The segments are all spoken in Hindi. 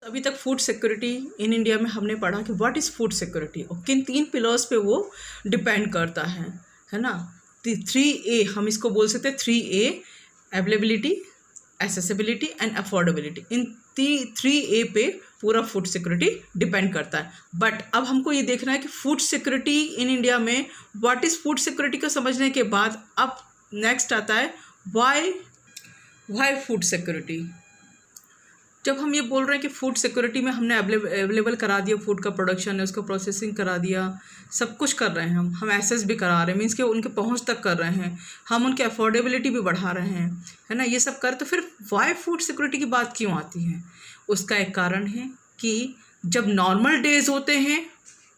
अभी तक फूड सिक्योरिटी इन इंडिया में हमने पढ़ा कि व्हाट इज़ फूड सिक्योरिटी और किन 3 पिलर्स पे वो डिपेंड करता है ना। 3A हम इसको बोल सकते हैं 3A, availability, accessibility and affordability. In 3A पे पूरा फूड सिक्योरिटी डिपेंड करता है। बट अब हमको ये देखना है कि फूड सिक्योरिटी इन इंडिया में व्हाट इज़ फूड सिक्योरिटी को समझने के बाद अब नेक्स्ट आता है वाई फूड सिक्योरिटी। जब हम ये बोल रहे हैं कि फूड सिक्योरिटी में हमने अवेलेबल करा दिया फूड का प्रोडक्शन है, उसको प्रोसेसिंग करा दिया, सब कुछ कर रहे हैं हम एसेस भी करा रहे हैं, मीन्स कि उनके पहुंच तक कर रहे हैं, हम उनके अफोर्डेबिलिटी भी बढ़ा रहे हैं, है ना, ये सब कर, तो फिर वाई फूड सिक्योरिटी की बात क्यों आती है? उसका एक कारण है कि जब नॉर्मल डेज होते हैं,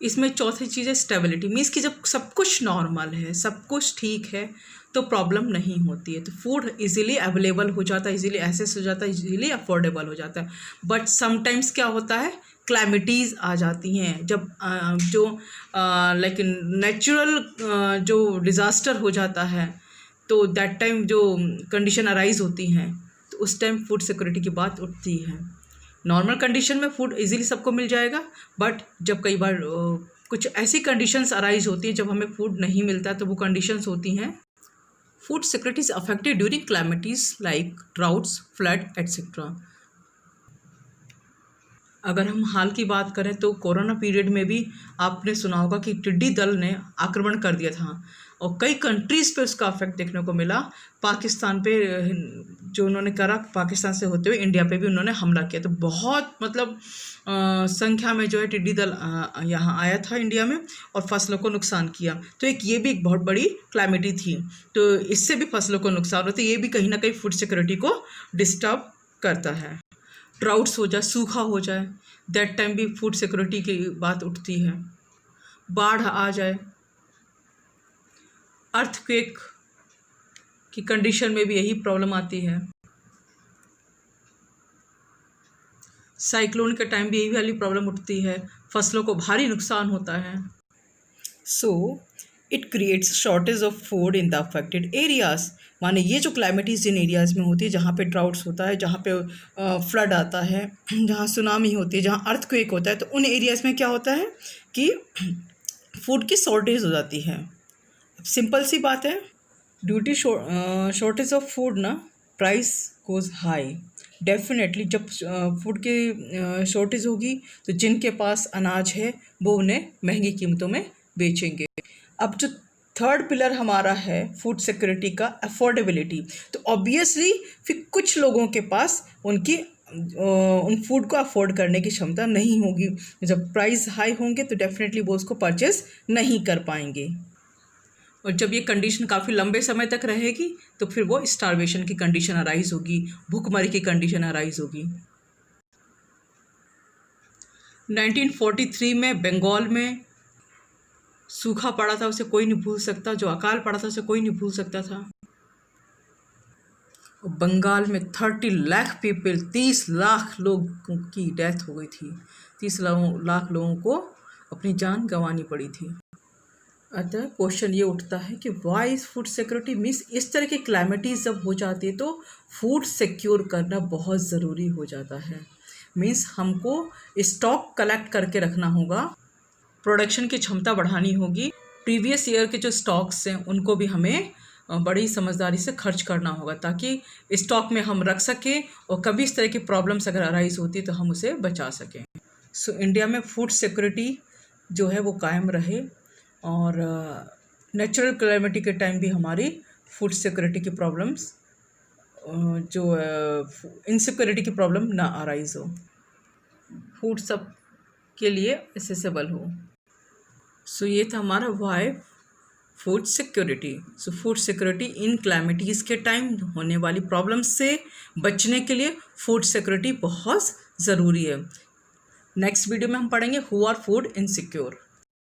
इसमें चौथी चीज़ है स्टेबिलिटी, मीन्स कि जब सब कुछ नॉर्मल है, सब कुछ ठीक है, तो प्रॉब्लम नहीं होती है, तो फूड इजीली अवेलेबल हो जाता है, इजीली एक्सेस हो जाता है, इजीली अफोर्डेबल हो जाता है। बट समटाइम्स क्या होता है, क्लैमिटीज़ आ जाती हैं, जब जो लाइक नेचुरल जो डिज़ास्टर हो जाता है, तो दैट टाइम जो कंडीशन अराइज होती हैं, तो उस टाइम फूड सिक्योरिटी की बात उठती है। नॉर्मल कंडीशन में फूड इजीली सबको मिल जाएगा, बट जब कई बार कुछ ऐसी कंडीशंस अराइज होती हैं जब हमें फूड नहीं मिलता, तो वो कंडीशंस होती हैं। Food security is affected during calamities like droughts, flood etcetera. अगर हम हाल की बात करें तो कोरोना पीरियड में भी आपने सुना होगा कि टिड्डी दल ने आक्रमण कर दिया था और कई कंट्रीज़ पे उसका इफेक्ट देखने को मिला। पाकिस्तान पे जो उन्होंने करा, पाकिस्तान से होते हुए इंडिया पे भी उन्होंने हमला किया, तो बहुत मतलब संख्या में जो है टिड्डी दल यहाँ आया था इंडिया में और फसलों को नुकसान किया। तो ये भी एक बहुत बड़ी क्लैमिटी थी, तो इससे भी फसलों को नुकसान होता है, ये भी कहीं ना कहीं फूड सिक्योरिटी को डिस्टर्ब करता है। ड्राउट्स हो जाए, सूखा हो जाए, दैट टाइम भी फूड सिक्योरिटी की बात उठती है। बाढ़ आ जाए, अर्थक्वेक की कंडीशन में भी यही प्रॉब्लम आती है, साइक्लोन के टाइम भी यही वाली प्रॉब्लम उठती है, फसलों को भारी नुकसान होता है। So it creates shortage of food in the affected areas. माने ये जो क्लाइमेटीज जिन एरियाज़ में होती है, जहाँ पे ड्राउट्स होता है, जहाँ पे फ्लड आता है, जहाँ सुनामी होती है, जहाँ अर्थक्वेक होता है, तो उन एरियाज़ में क्या होता है कि फूड की शॉर्टेज हो जाती है। सिंपल सी बात है, due to shortage of food ना प्राइस गोज़ हाई। डेफिनेटली जब फूड की शॉर्टेज होगी तो जिनके पास अनाज है वो उन्हें महंगी कीमतों में बेचेंगे। अब जो थर्ड पिलर हमारा है फूड सिक्योरिटी का, अफोर्डेबिलिटी, तो ऑब्वियसली फिर कुछ लोगों के पास उन फूड को अफोर्ड करने की क्षमता नहीं होगी। जब प्राइस हाई होंगे तो डेफिनेटली वो उसको परचेस नहीं कर पाएंगे, और जब ये कंडीशन काफ़ी लंबे समय तक रहेगी तो फिर वो स्टारवेशन की कंडीशन अराइज होगी, भूखमरी की कंडीशन अराइज होगी। 1943 में बंगाल में सूखा पड़ा था, उसे कोई नहीं भूल सकता, जो अकाल पड़ा था उसे कोई नहीं भूल सकता था। बंगाल में 30 लाख पीपल, 30 लाख लोगों की डेथ हो गई थी, 30 लाख लोगों को अपनी जान गंवानी पड़ी थी। अतः क्वेश्चन ये उठता है कि why is food security, means इस तरह की क्लैमिटीज जब हो जाती है तो फूड सिक्योर करना बहुत ज़रूरी हो जाता है। मीन्स हमको स्टॉक कलेक्ट करके रखना होगा, प्रोडक्शन की क्षमता बढ़ानी होगी, प्रीवियस ईयर के जो स्टॉक्स हैं उनको भी हमें बड़ी समझदारी से खर्च करना होगा ताकि स्टॉक में हम रख सकें और कभी इस तरह की प्रॉब्लम्स अगर अराइज होती है तो हम उसे बचा सकें। सो इंडिया में फूड सिक्योरिटी जो है वो कायम रहे और नेचुरल कैलेमिटी के टाइम भी हमारी फूड सिक्योरिटी की प्रॉब्लम्स, जो इनसिक्योरिटी की प्रॉब्लम ना अराइज हो, फूड सब के लिए एक्सेसिबल हो। सो ये था हमारा why food security. So food security in calamities के टाइम होने वाली प्रॉब्लम्स से बचने के लिए फूड सिक्योरिटी बहुत ज़रूरी है। नेक्स्ट वीडियो में हम पढ़ेंगे हु आर फूड इनसिक्योर।